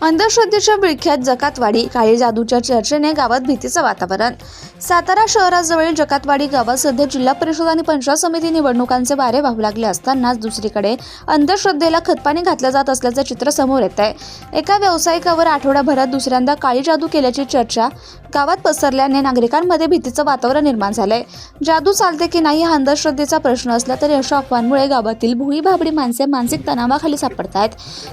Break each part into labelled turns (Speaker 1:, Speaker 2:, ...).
Speaker 1: अंधश्रद्धेच्या विळख्यात जकातवाडी, काळी जादूच्या चर्चेने गावात भीतीचं वातावरण. सातारा शहराजवळील जकातवाडी गावात सध्या जिल्हा परिषद आणि पंचायत समिती निवडणुकांचे वारे वाहू लागले असतानाच दुसरीकडे अंधश्रद्धेला खतपाणी घातलं जात असल्याचं चित्र समोर येत आहे. एका व्यावसायिकावर आठवडाभरात दुसऱ्यांदा काळी जादू केल्याची चर्चा गावात पसरल्याने नागरिकांमध्ये भीतीचं वातावरण निर्माण झालंय. जादू चालते की नाही हा अंधश्रद्धेचा प्रश्न असला तरी अशा अफवांमुळे गावातील भोळी-भाबडी माणसे मानसिक तणावाखाली सापडतायत.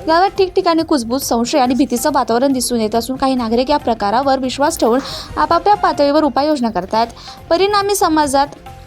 Speaker 1: गावात ठिकठिकाणी कुजबूज, संशय आणि भीतीचं वातावरण दिसून येत असून काही नागरिक या प्रकारावर विश्वास ठेवून आपापल्या पातळीवर उपाययोजना करतायत. परिणामी समाजात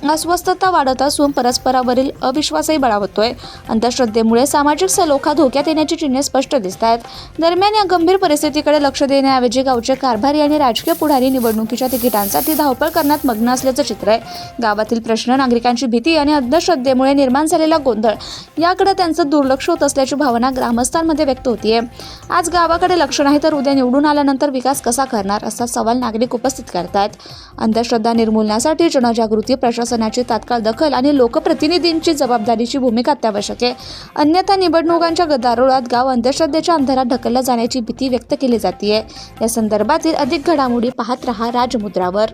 Speaker 1: अस्वस्थता वाढत असून परस्परावरील अविश्वासही बळावतोय. अंधश्रद्धेमुळे सामाजिक सलोखा धोक्यात येण्याची चिन्हे स्पष्ट दिसत आहेत. दरम्यान या गंभीर परिस्थितीकडे लक्ष देण्याऐवजी गावचे कारभारी आणि राजकीय पुढारी निवडणुकीच्या तिकिटांसाठी धावपळ करण्यात मग्न असल्याचं चित्र आहे. गावातील प्रश्न, नागरिकांची भीती आणि अंधश्रद्धेमुळे निर्माण झालेला गोंधळ याकडे त्यांचं दुर्लक्ष होत असल्याची भावना ग्रामस्थांमध्ये व्यक्त होतीये. आज गावाकडे लक्ष नाही तर उद्या निवडून आल्यानंतर विकास कसा करणार असा सवाल नागरिक उपस्थित करतायत. अंधश्रद्धा निर्मूलनासाठी जनजागृती, प्रशासनाची तात्काळ दखल आणि लोकप्रतिनिधींची जबाबदारीची भूमिका अत्यावश्यक आहे. अन्यथा निवडणुकांच्या गदारोळात गाव अंधश्रद्धेच्या अंधारात ढकललं जाण्याची भीती व्यक्त केली जाते. या संदर्भातील अधिक घडामोडी पाहत रहा राजमुद्रावर.